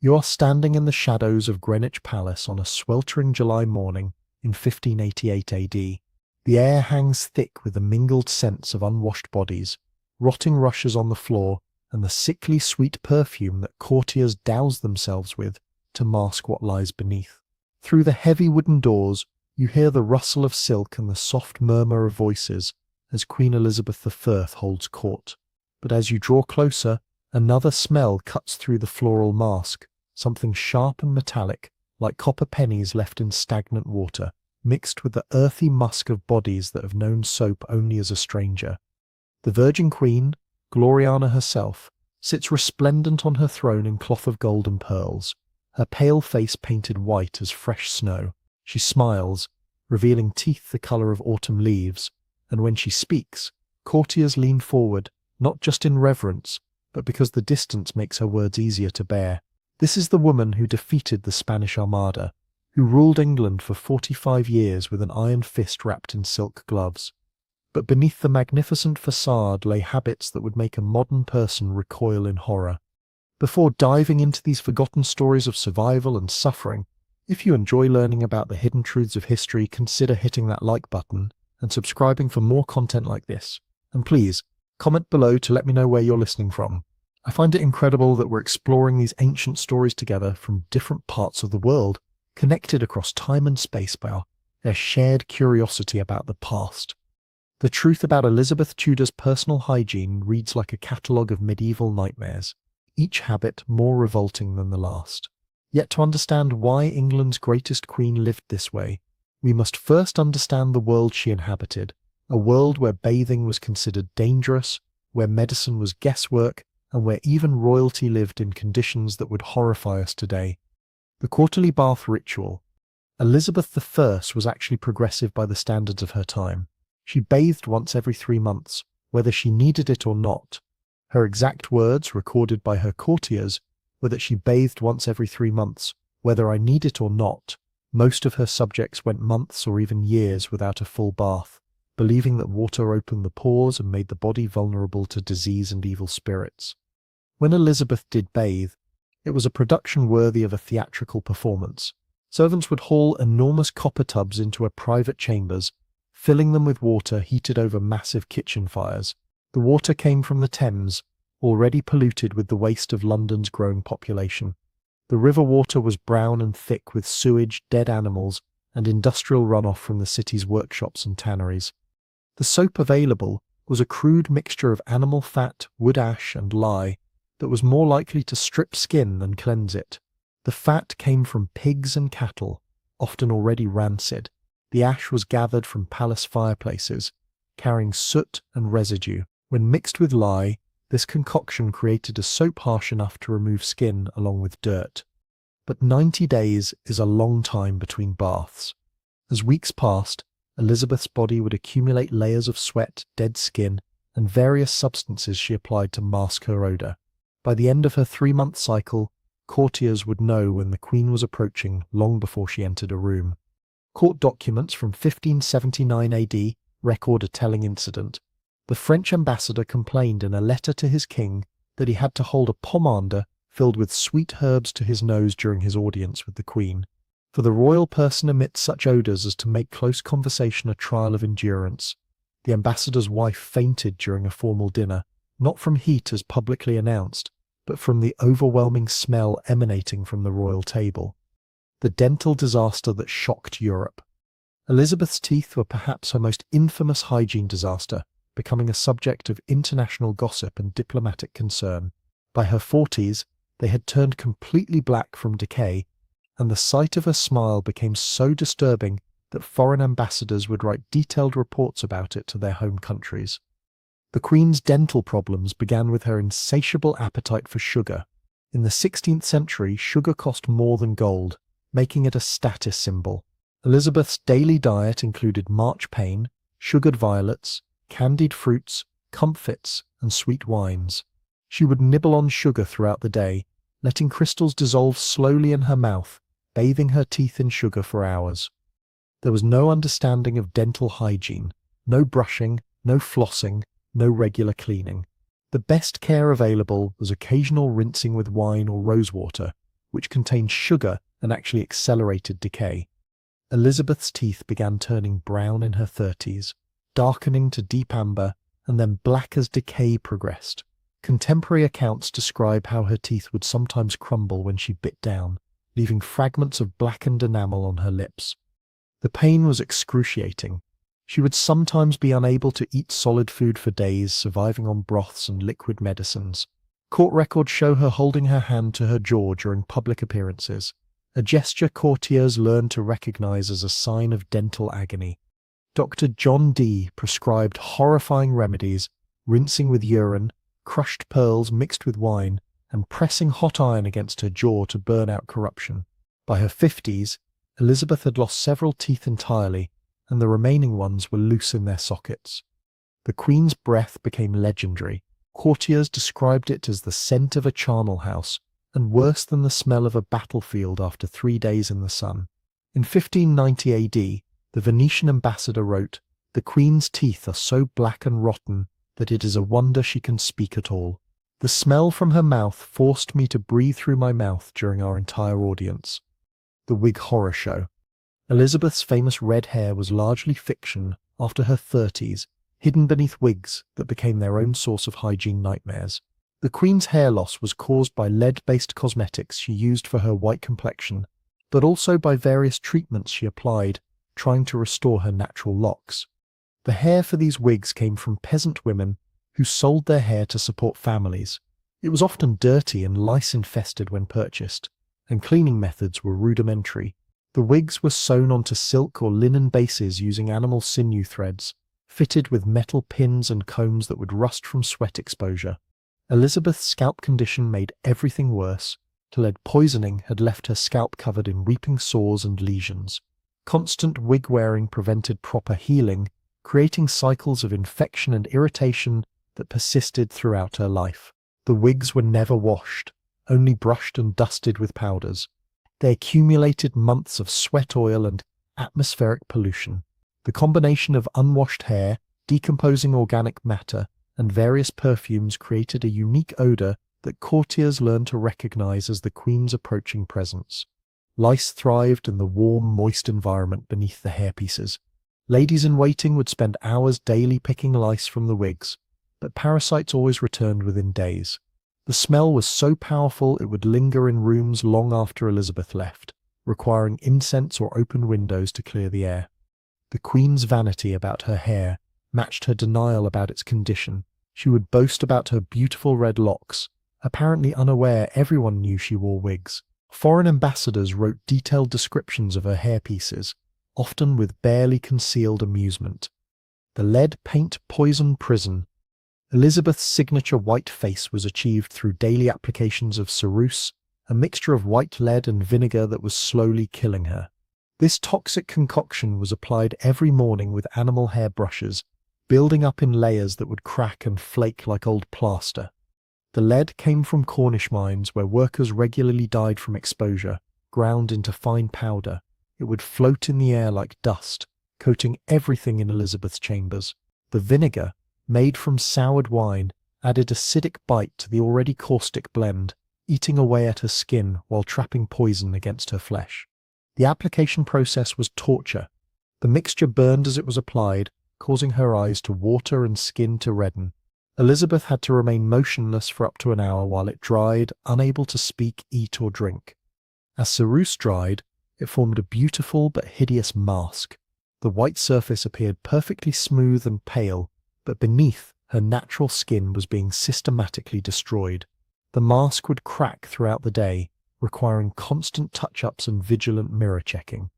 You are standing in the shadows of Greenwich Palace on a sweltering July morning in 1588 AD. The air hangs thick with the mingled scents of unwashed bodies, rotting rushes on the floor, and the sickly sweet perfume that courtiers douse themselves with to mask what lies beneath. Through the heavy wooden doors, you hear the rustle of silk and the soft murmur of voices as Queen Elizabeth I holds court. But as you draw closer, another smell cuts through the floral mask, something sharp and metallic, like copper pennies left in stagnant water, mixed with the earthy musk of bodies that have known soap only as a stranger. The Virgin Queen, Gloriana herself, sits resplendent on her throne in cloth of gold and pearls, her pale face painted white as fresh snow. She smiles, revealing teeth the colour of autumn leaves, and when she speaks, courtiers lean forward, not just in reverence, but because the distance makes her words easier to bear. This is the woman who defeated the Spanish Armada, who ruled England for 45 years with an iron fist wrapped in silk gloves. But beneath the magnificent facade lay habits that would make a modern person recoil in horror. Before diving into these forgotten stories of survival and suffering, if you enjoy learning about the hidden truths of history, consider hitting that like button and subscribing for more content like this. And please, comment below to let me know where you're listening from. I find it incredible that we're exploring these ancient stories together from different parts of the world, connected across time and space by their shared curiosity about the past. The truth about Elizabeth Tudor's personal hygiene reads like a catalogue of medieval nightmares, each habit more revolting than the last. Yet to understand why England's greatest queen lived this way, we must first understand the world she inhabited, a world where bathing was considered dangerous, where medicine was guesswork, and where even royalty lived in conditions that would horrify us today. The quarterly bath ritual. Elizabeth I was actually progressive by the standards of her time. She bathed once every 3 months, whether she needed it or not. Her exact words, recorded by her courtiers, were that she bathed once every 3 months, whether I need it or not. Most of her subjects went months or even years without a full bath, believing that water opened the pores and made the body vulnerable to disease and evil spirits. When Elizabeth did bathe, it was a production worthy of a theatrical performance. Servants would haul enormous copper tubs into her private chambers, filling them with water heated over massive kitchen fires. The water came from the Thames, already polluted with the waste of London's growing population. The river water was brown and thick with sewage, dead animals, and industrial runoff from the city's workshops and tanneries. The soap available was a crude mixture of animal fat, wood ash, and lye that was more likely to strip skin than cleanse it. The fat came from pigs and cattle, often already rancid. The ash was gathered from palace fireplaces, carrying soot and residue. When mixed with lye, this concoction created a soap harsh enough to remove skin along with dirt. But 90 days is a long time between baths. As weeks passed, Elizabeth's body would accumulate layers of sweat, dead skin, and various substances she applied to mask her odour. By the end of her 3-month cycle, courtiers would know when the Queen was approaching long before she entered a room. Court documents from 1579 AD record a telling incident. The French ambassador complained in a letter to his king that he had to hold a pomander filled with sweet herbs to his nose during his audience with the Queen. For the royal person emits such odours as to make close conversation a trial of endurance. The ambassador's wife fainted during a formal dinner, not from heat as publicly announced, but from the overwhelming smell emanating from the royal table. The dental disaster that shocked Europe. Elizabeth's teeth were perhaps her most infamous hygiene disaster, becoming a subject of international gossip and diplomatic concern. By her 40s, they had turned completely black from decay, and the sight of her smile became so disturbing that foreign ambassadors would write detailed reports about it to their home countries. The Queen's dental problems began with her insatiable appetite for sugar. In the 16th century, sugar cost more than gold, making it a status symbol. Elizabeth's daily diet included marchpane, sugared violets, candied fruits, comfits, and sweet wines. She would nibble on sugar throughout the day, letting crystals dissolve slowly in her mouth, bathing her teeth in sugar for hours. There was no understanding of dental hygiene, no brushing, no flossing, no regular cleaning. The best care available was occasional rinsing with wine or rosewater, which contained sugar and actually accelerated decay. Elizabeth's teeth began turning brown in her 30s, darkening to deep amber, and then black as decay progressed. Contemporary accounts describe how her teeth would sometimes crumble when she bit down, leaving fragments of blackened enamel on her lips. The pain was excruciating. She would sometimes be unable to eat solid food for days, surviving on broths and liquid medicines. Court records show her holding her hand to her jaw during public appearances, a gesture courtiers learned to recognize as a sign of dental agony. Dr. John Dee prescribed horrifying remedies, rinsing with urine, crushed pearls mixed with wine, and pressing hot iron against her jaw to burn out corruption. By her 50s, Elizabeth had lost several teeth entirely, and the remaining ones were loose in their sockets. The Queen's breath became legendary. Courtiers described it as the scent of a charnel house, and worse than the smell of a battlefield after 3 days in the sun. In 1590 AD, the Venetian ambassador wrote, "The Queen's teeth are so black and rotten that it is a wonder she can speak at all. The smell from her mouth forced me to breathe through my mouth during our entire audience." The Wig Horror Show. Elizabeth's famous red hair was largely fiction after her 30s, hidden beneath wigs that became their own source of hygiene nightmares. The Queen's hair loss was caused by lead-based cosmetics she used for her white complexion, but also by various treatments she applied, trying to restore her natural locks. The hair for these wigs came from peasant women who sold their hair to support families. It was often dirty and lice-infested when purchased, and cleaning methods were rudimentary. The wigs were sewn onto silk or linen bases using animal sinew threads, fitted with metal pins and combs that would rust from sweat exposure. Elizabeth's scalp condition made everything worse, till lead poisoning had left her scalp covered in weeping sores and lesions. Constant wig wearing prevented proper healing, creating cycles of infection and irritation that persisted throughout her life. The wigs were never washed, only brushed and dusted with powders. They accumulated months of sweat oil and atmospheric pollution. The combination of unwashed hair, decomposing organic matter, and various perfumes created a unique odor that courtiers learned to recognize as the Queen's approaching presence. Lice thrived in the warm, moist environment beneath the hairpieces. Ladies-in-waiting would spend hours daily picking lice from the wigs, but parasites always returned within days. The smell was so powerful it would linger in rooms long after Elizabeth left, requiring incense or open windows to clear the air. The Queen's vanity about her hair matched her denial about its condition. She would boast about her beautiful red locks, apparently unaware everyone knew she wore wigs. Foreign ambassadors wrote detailed descriptions of her hairpieces, often with barely concealed amusement. The lead paint poison prison. Elizabeth's signature white face was achieved through daily applications of ceruse, a mixture of white lead and vinegar that was slowly killing her. This toxic concoction was applied every morning with animal hair brushes, building up in layers that would crack and flake like old plaster. The lead came from Cornish mines where workers regularly died from exposure, ground into fine powder. It would float in the air like dust, coating everything in Elizabeth's chambers. The vinegar, made from soured wine, added acidic bite to the already caustic blend, eating away at her skin while trapping poison against her flesh. The application process was torture. The mixture burned as it was applied, causing her eyes to water and skin to redden. Elizabeth had to remain motionless for up to an hour while it dried, unable to speak, eat, or drink. As ceruse dried, it formed a beautiful but hideous mask. The white surface appeared perfectly smooth and pale, but beneath, her natural skin was being systematically destroyed. The mask would crack throughout the day, requiring constant touch-ups and vigilant mirror checking.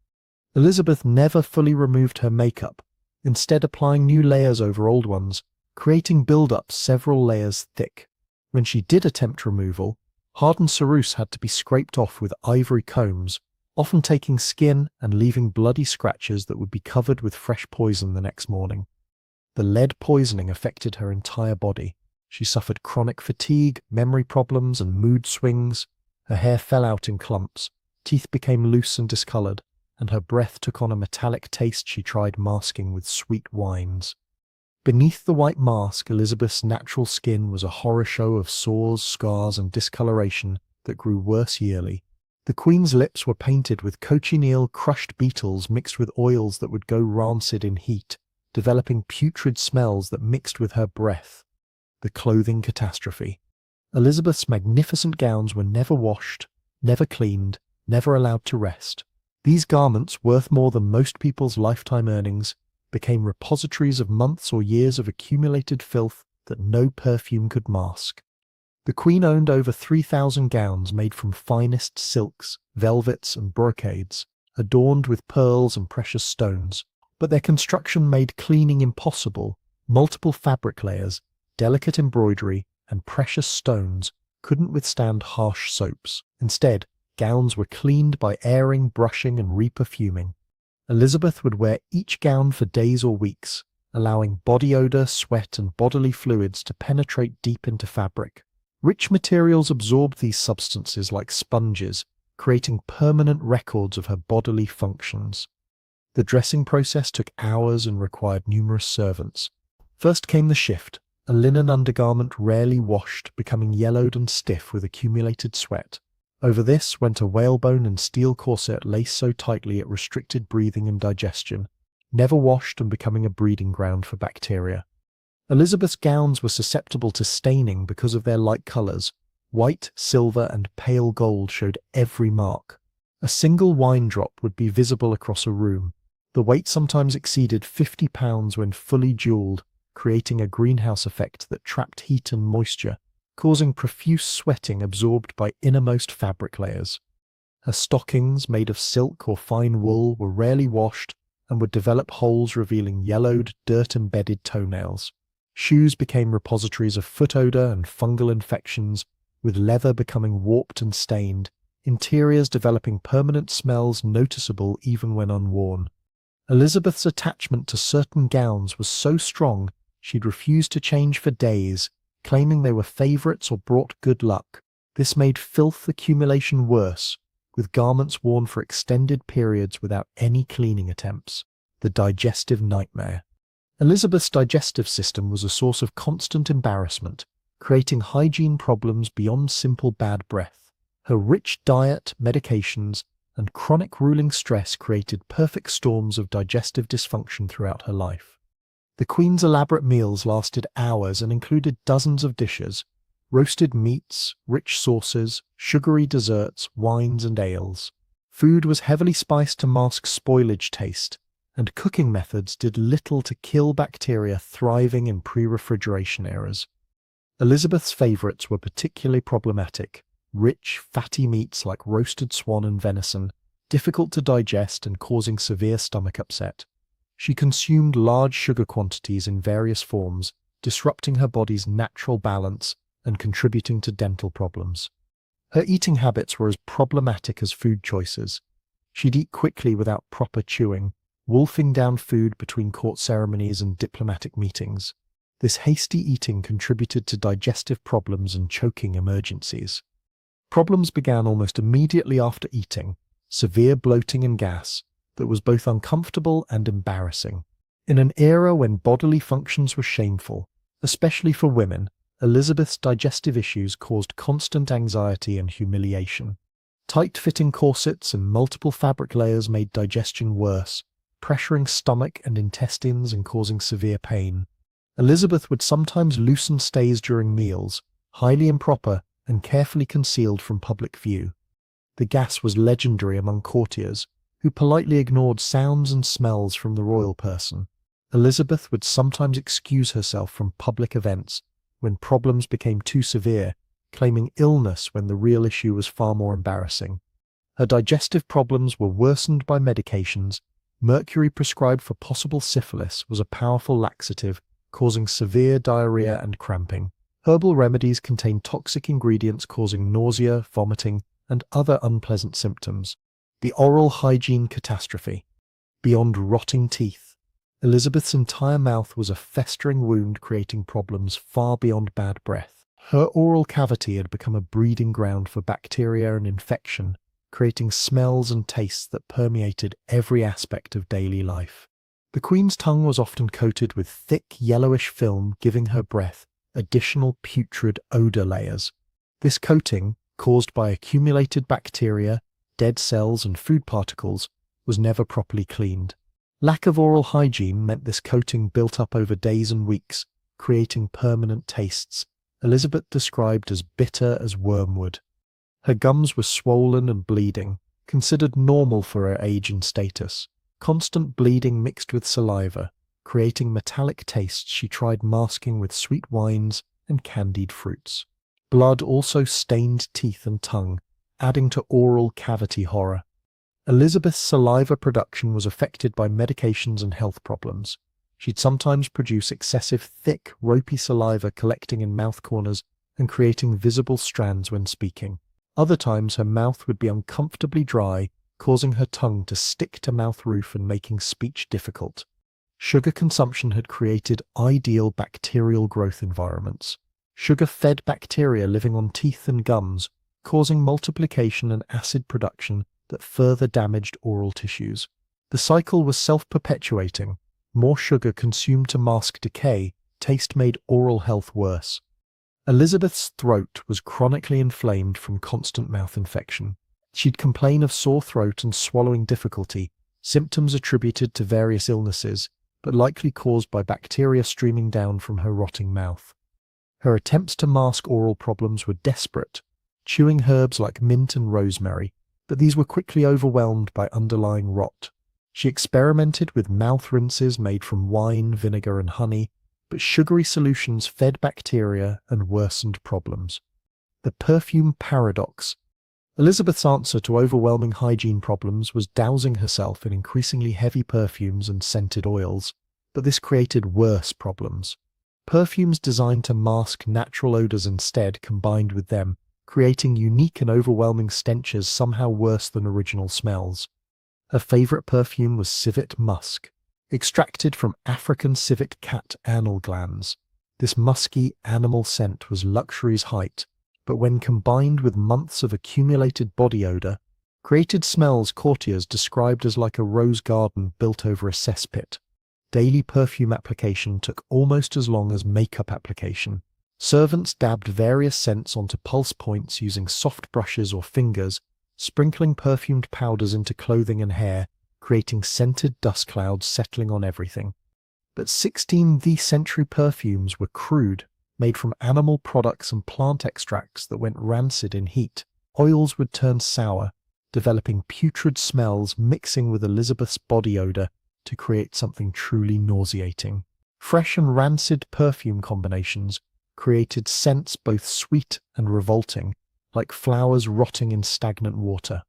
Elizabeth never fully removed her makeup, instead applying new layers over old ones, creating build-ups several layers thick. When she did attempt removal, hardened ceruse had to be scraped off with ivory combs, often taking skin and leaving bloody scratches that would be covered with fresh poison the next morning. The lead poisoning affected her entire body. She suffered chronic fatigue, memory problems, and mood swings. Her hair fell out in clumps, teeth became loose and discolored, and her breath took on a metallic taste she tried masking with sweet wines. Beneath the white mask, Elizabeth's natural skin was a horror show of sores, scars, and discoloration that grew worse yearly. The queen's lips were painted with cochineal crushed beetles mixed with oils that would go rancid in heat, developing putrid smells that mixed with her breath. The clothing catastrophe. Elizabeth's magnificent gowns were never washed, never cleaned, never allowed to rest. These garments, worth more than most people's lifetime earnings, became repositories of months or years of accumulated filth that no perfume could mask. The Queen owned over 3,000 gowns made from finest silks, velvets and brocades, adorned with pearls and precious stones, but their construction made cleaning impossible. Multiple fabric layers, delicate embroidery, and precious stones couldn't withstand harsh soaps. Instead, gowns were cleaned by airing, brushing, and reperfuming. Elizabeth would wear each gown for days or weeks, allowing body odor, sweat, and bodily fluids to penetrate deep into fabric. Rich materials absorbed these substances like sponges, creating permanent records of her bodily functions. The dressing process took hours and required numerous servants. First came the shift, a linen undergarment rarely washed, becoming yellowed and stiff with accumulated sweat. Over this went a whalebone and steel corset laced so tightly it restricted breathing and digestion, never washed and becoming a breeding ground for bacteria. Elizabeth's gowns were susceptible to staining because of their light colours. White, silver, and pale gold showed every mark. A single wine drop would be visible across a room. The weight sometimes exceeded 50 pounds when fully jewelled, creating a greenhouse effect that trapped heat and moisture, causing profuse sweating absorbed by innermost fabric layers. Her stockings, made of silk or fine wool, were rarely washed and would develop holes revealing yellowed, dirt-embedded toenails. Shoes became repositories of foot odour and fungal infections, with leather becoming warped and stained, interiors developing permanent smells noticeable even when unworn. Elizabeth's attachment to certain gowns was so strong she'd refuse to change for days, claiming they were favourites or brought good luck. This made filth accumulation worse, with garments worn for extended periods without any cleaning attempts. The digestive nightmare. Elizabeth's digestive system was a source of constant embarrassment, creating hygiene problems beyond simple bad breath. Her rich diet, medications, and chronic ruling stress created perfect storms of digestive dysfunction throughout her life. The Queen's elaborate meals lasted hours and included dozens of dishes: roasted meats, rich sauces, sugary desserts, wines and ales. Food was heavily spiced to mask spoilage taste, and cooking methods did little to kill bacteria thriving in pre-refrigeration eras. Elizabeth's favourites were particularly problematic: rich, fatty meats like roasted swan and venison, difficult to digest and causing severe stomach upset. She consumed large sugar quantities in various forms, disrupting her body's natural balance and contributing to dental problems. Her eating habits were as problematic as food choices. She'd eat quickly without proper chewing, wolfing down food between court ceremonies and diplomatic meetings. This hasty eating contributed to digestive problems and choking emergencies. Problems began almost immediately after eating: severe bloating and gas that was both uncomfortable and embarrassing. In an era when bodily functions were shameful, especially for women, Elizabeth's digestive issues caused constant anxiety and humiliation. Tight-fitting corsets and multiple fabric layers made digestion worse, pressuring stomach and intestines and causing severe pain. Elizabeth would sometimes loosen stays during meals, highly improper and carefully concealed from public view. The gas was legendary among courtiers, who politely ignored sounds and smells from the royal person. Elizabeth would sometimes excuse herself from public events when problems became too severe, claiming illness when the real issue was far more embarrassing. Her digestive problems were worsened by medications. Mercury prescribed for possible syphilis was a powerful laxative, causing severe diarrhea and cramping. Herbal remedies contained toxic ingredients causing nausea, vomiting, and other unpleasant symptoms. The oral hygiene catastrophe. Beyond rotting teeth, Elizabeth's entire mouth was a festering wound creating problems far beyond bad breath. Her oral cavity had become a breeding ground for bacteria and infection, creating smells and tastes that permeated every aspect of daily life. The Queen's tongue was often coated with thick, yellowish film, giving her breath additional putrid odour layers. This coating, caused by accumulated bacteria, dead cells and food particles, was never properly cleaned. Lack of oral hygiene meant this coating built up over days and weeks, creating permanent tastes, Elizabeth described as bitter as wormwood. Her gums were swollen and bleeding, considered normal for her age and status. Constant bleeding mixed with saliva, creating metallic tastes she tried masking with sweet wines and candied fruits. Blood also stained teeth and tongue, adding to oral cavity horror. Elizabeth's saliva production was affected by medications and health problems. She'd sometimes produce excessive thick, ropey saliva collecting in mouth corners and creating visible strands when speaking. Other times her mouth would be uncomfortably dry, causing her tongue to stick to mouth roof and making speech difficult. Sugar consumption had created ideal bacterial growth environments. Sugar-fed bacteria living on teeth and gums, causing multiplication and acid production that further damaged oral tissues. The cycle was self-perpetuating. More sugar consumed to mask decay, taste made oral health worse. Elizabeth's throat was chronically inflamed from constant mouth infection. She'd complain of sore throat and swallowing difficulty, symptoms attributed to various illnesses, but likely caused by bacteria streaming down from her rotting mouth. Her attempts to mask oral problems were desperate, chewing herbs like mint and rosemary, but these were quickly overwhelmed by underlying rot. She experimented with mouth rinses made from wine, vinegar, and honey, but sugary solutions fed bacteria and worsened problems. The perfume paradox. Elizabeth's answer to overwhelming hygiene problems was dousing herself in increasingly heavy perfumes and scented oils, but this created worse problems. Perfumes designed to mask natural odors instead combined with them, creating unique and overwhelming stenches somehow worse than original smells. Her favorite perfume was civet musk, extracted from African civet cat anal glands. This musky animal scent was luxury's height, but when combined with months of accumulated body odor, created smells courtiers described as like a rose garden built over a cesspit. Daily perfume application took almost as long as makeup application. Servants dabbed various scents onto pulse points using soft brushes or fingers, sprinkling perfumed powders into clothing and hair, creating scented dust clouds settling on everything. But 16th century perfumes were crude, made from animal products and plant extracts that went rancid in heat. Oils would turn sour, developing putrid smells mixing with Elizabeth's body odor to create something truly nauseating. Fresh and rancid perfume combinations created scents both sweet and revolting, like flowers rotting in stagnant water.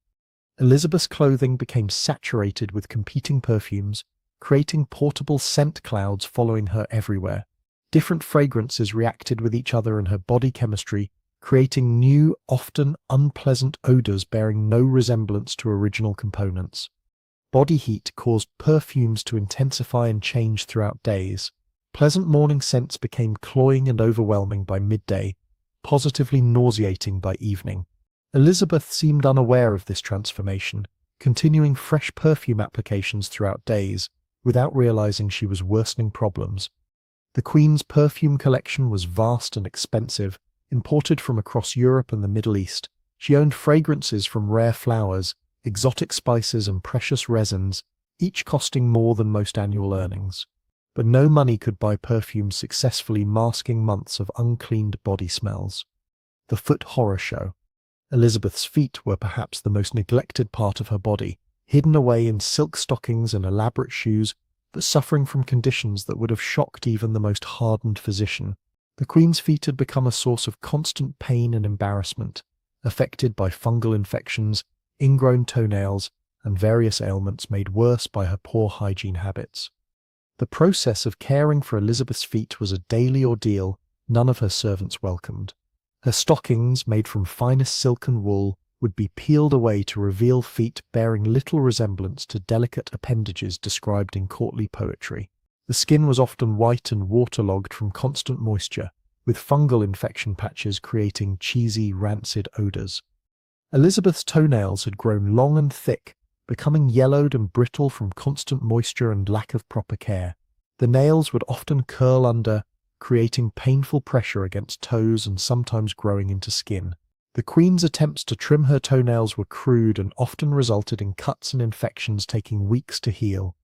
Elizabeth's clothing became saturated with competing perfumes, creating portable scent clouds following her everywhere. Different fragrances reacted with each other in her body chemistry, creating new, often unpleasant odors bearing no resemblance to original components. Body heat caused perfumes to intensify and change throughout days. Pleasant morning scents became cloying and overwhelming by midday, positively nauseating by evening. Elizabeth seemed unaware of this transformation, continuing fresh perfume applications throughout days, without realizing she was worsening problems. The Queen's perfume collection was vast and expensive, imported from across Europe and the Middle East. She owned fragrances from rare flowers, exotic spices and precious resins, each costing more than most annual earnings. But no money could buy perfumes successfully masking months of uncleaned body smells. The foot horror show. Elizabeth's feet were perhaps the most neglected part of her body, hidden away in silk stockings and elaborate shoes, but suffering from conditions that would have shocked even the most hardened physician. The Queen's feet had become a source of constant pain and embarrassment, affected by fungal infections, ingrown toenails, and various ailments made worse by her poor hygiene habits. The process of caring for Elizabeth's feet was a daily ordeal none of her servants welcomed. Her stockings, made from finest silk and wool, would be peeled away to reveal feet bearing little resemblance to delicate appendages described in courtly poetry. The skin was often white and waterlogged from constant moisture, with fungal infection patches creating cheesy, rancid odors. Elizabeth's toenails had grown long and thick, becoming yellowed and brittle from constant moisture and lack of proper care. The nails would often curl under, creating painful pressure against toes and sometimes growing into skin. The Queen's attempts to trim her toenails were crude and often resulted in cuts and infections taking weeks to heal.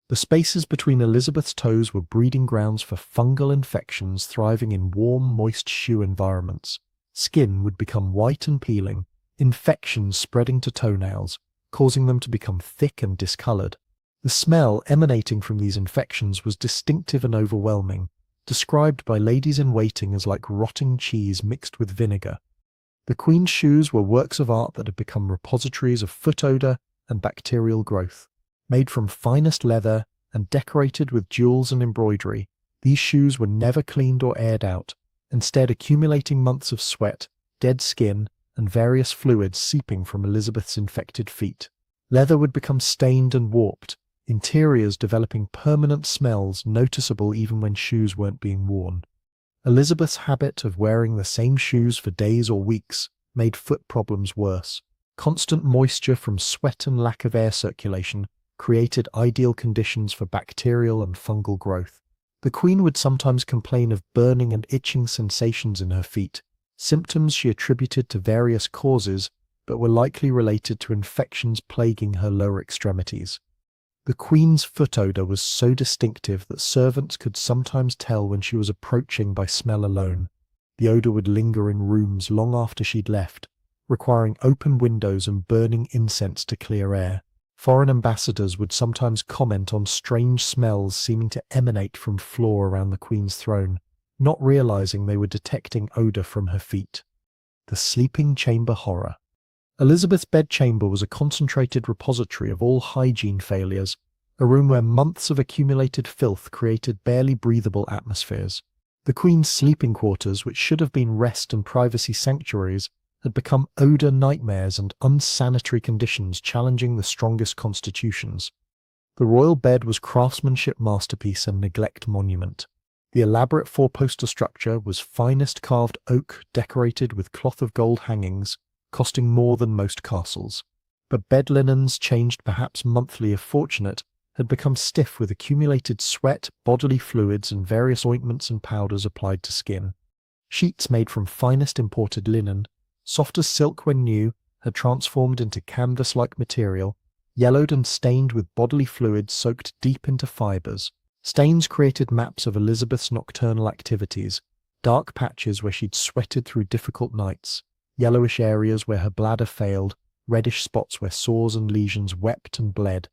The spaces between Elizabeth's toes were breeding grounds for fungal infections thriving in warm, moist shoe environments. Skin would become white and peeling, infections spreading to toenails, causing them to become thick and discolored. The smell emanating from these infections was distinctive and overwhelming, described by ladies-in-waiting as like rotting cheese mixed with vinegar. The Queen's shoes were works of art that had become repositories of foot odor and bacterial growth. Made from finest leather and decorated with jewels and embroidery, these shoes were never cleaned or aired out, instead accumulating months of sweat, dead skin, and various fluids seeping from Elizabeth's infected feet. Leather would become stained and warped, interiors developing permanent smells noticeable even when shoes weren't being worn. Elizabeth's habit of wearing the same shoes for days or weeks made foot problems worse. Constant moisture from sweat and lack of air circulation created ideal conditions for bacterial and fungal growth. The Queen would sometimes complain of burning and itching sensations in her feet, symptoms she attributed to various causes but were likely related to infections plaguing her lower extremities. The Queen's foot odour was so distinctive that servants could sometimes tell when she was approaching by smell alone. The odour would linger in rooms long after she'd left, requiring open windows and burning incense to clear air. Foreign ambassadors would sometimes comment on strange smells seeming to emanate from floor around the Queen's throne, not realising they were detecting odour from her feet. The sleeping chamber horror. Elizabeth's bedchamber was a concentrated repository of all hygiene failures, a room where months of accumulated filth created barely breathable atmospheres. The Queen's sleeping quarters, which should have been rest and privacy sanctuaries, had become odour nightmares and unsanitary conditions challenging the strongest constitutions. The royal bed was craftsmanship masterpiece and neglect monument. The elaborate four-poster structure was finest carved oak decorated with cloth of gold hangings, costing more than most castles. But bed linens, changed perhaps monthly if fortunate, had become stiff with accumulated sweat, bodily fluids, and various ointments and powders applied to skin. Sheets made from finest imported linen, soft as silk when new, had transformed into canvas-like material, yellowed and stained with bodily fluids soaked deep into fibres. Stains created maps of Elizabeth's nocturnal activities, dark patches where she'd sweated through difficult nights, yellowish areas where her bladder failed, reddish spots where sores and lesions wept and bled.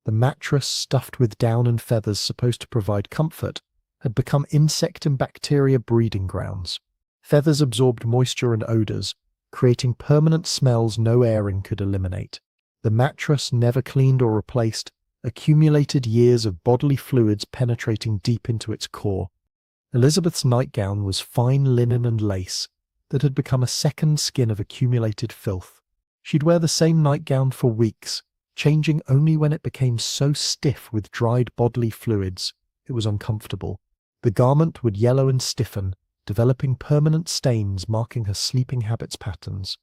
The mattress, stuffed with down and feathers supposed to provide comfort, had become insect and bacteria breeding grounds. Feathers absorbed moisture and odours, creating permanent smells no airing could eliminate. The mattress, never cleaned or replaced, accumulated years of bodily fluids penetrating deep into its core. Elizabeth's nightgown was fine linen and lace that had become a second skin of accumulated filth. She'd wear the same nightgown for weeks, changing only when it became so stiff with dried bodily fluids it was uncomfortable. The garment would yellow and stiffen, developing permanent stains marking her sleeping habits patterns.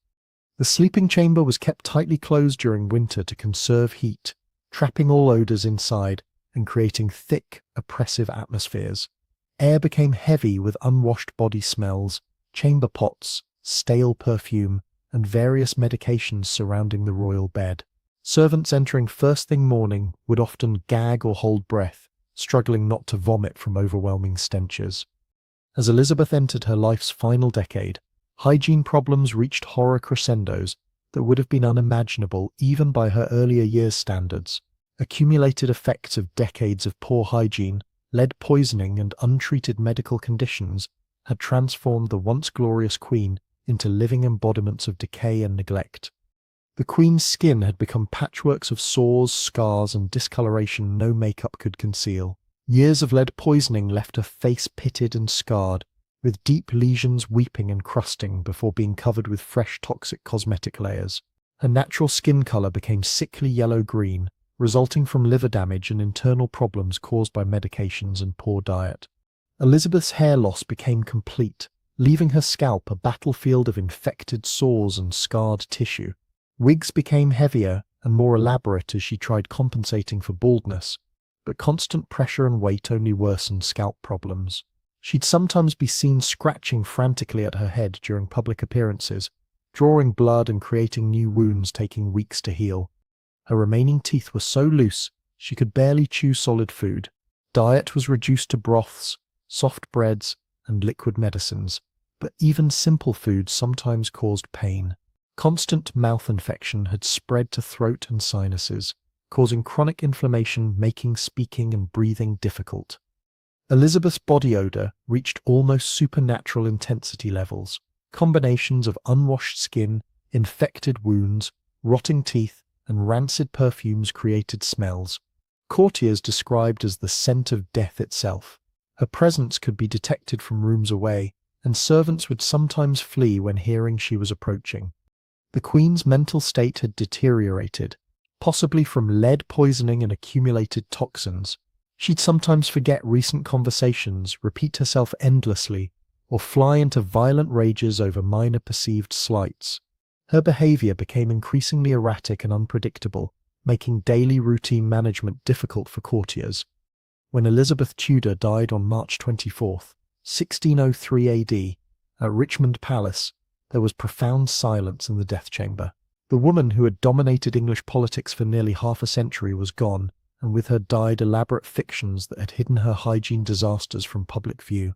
The sleeping chamber was kept tightly closed during winter to conserve heat, trapping all odours inside and creating thick, oppressive atmospheres. Air became heavy with unwashed body smells, chamber pots, stale perfume, and various medications surrounding the royal bed. Servants entering first thing morning would often gag or hold breath, struggling not to vomit from overwhelming stenches. As Elizabeth entered her life's final decade, hygiene problems reached horror crescendos that would have been unimaginable even by her earlier years' standards. Accumulated effects of decades of poor hygiene, lead poisoning, and untreated medical conditions had transformed the once glorious Queen into living embodiments of decay and neglect. The Queen's skin had become patchworks of sores, scars, and discoloration no makeup could conceal. Years of lead poisoning left her face pitted and scarred, with deep lesions weeping and crusting before being covered with fresh toxic cosmetic layers. Her natural skin colour became sickly yellow-green, resulting from liver damage and internal problems caused by medications and poor diet. Elizabeth's hair loss became complete, leaving her scalp a battlefield of infected sores and scarred tissue. Wigs became heavier and more elaborate as she tried compensating for baldness, but constant pressure and weight only worsened scalp problems. She'd sometimes be seen scratching frantically at her head during public appearances, drawing blood and creating new wounds taking weeks to heal. Her remaining teeth were so loose she could barely chew solid food. Diet was reduced to broths, soft breads, and liquid medicines, but even simple foods sometimes caused pain. Constant mouth infection had spread to throat and sinuses, causing chronic inflammation, making speaking and breathing difficult. Elizabeth's body odor reached almost supernatural intensity levels. Combinations of unwashed skin, infected wounds, rotting teeth, and rancid perfumes created smells. Courtiers described as the scent of death itself. Her presence could be detected from rooms away, and servants would sometimes flee when hearing she was approaching. The Queen's mental state had deteriorated, possibly from lead poisoning and accumulated toxins. She'd sometimes forget recent conversations, repeat herself endlessly, or fly into violent rages over minor perceived slights. Her behavior became increasingly erratic and unpredictable, making daily routine management difficult for courtiers. When Elizabeth Tudor died on March 24, 1603 AD, at Richmond Palace, there was profound silence in the death chamber. The woman who had dominated English politics for nearly half a century was gone, and with her died elaborate fictions that had hidden her hygiene disasters from public view.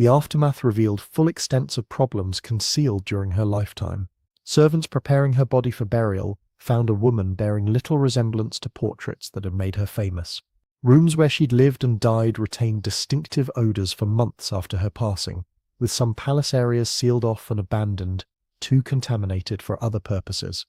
The aftermath revealed full extents of problems concealed during her lifetime. Servants preparing her body for burial found a woman bearing little resemblance to portraits that had made her famous. Rooms where she'd lived and died retained distinctive odors for months after her passing, with some palace areas sealed off and abandoned, too contaminated for other purposes.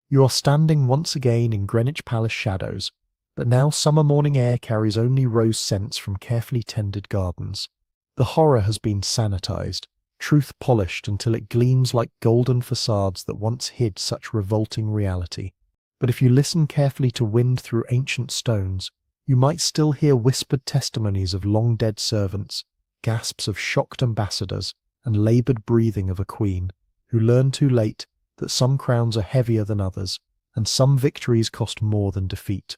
You are standing once again in Greenwich Palace shadows, but now summer morning air carries only rose scents from carefully tended gardens. The horror has been sanitized, truth polished until it gleams like golden facades that once hid such revolting reality. But if you listen carefully to wind through ancient stones, you might still hear whispered testimonies of long-dead servants, gasps of shocked ambassadors, and laboured breathing of a queen, who learned too late that some crowns are heavier than others, and some victories cost more than defeat.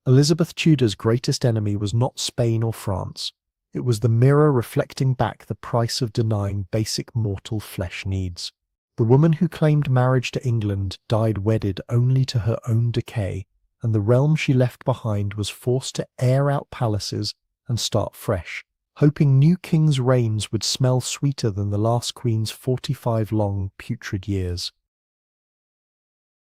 Elizabeth Tudor's greatest enemy was not Spain or France. It was the mirror reflecting back the price of denying basic mortal flesh needs. The woman who claimed marriage to England died wedded only to her own decay, and the realm she left behind was forced to air out palaces and start fresh, hoping new kings' reigns would smell sweeter than the last queen's 45 long, putrid years.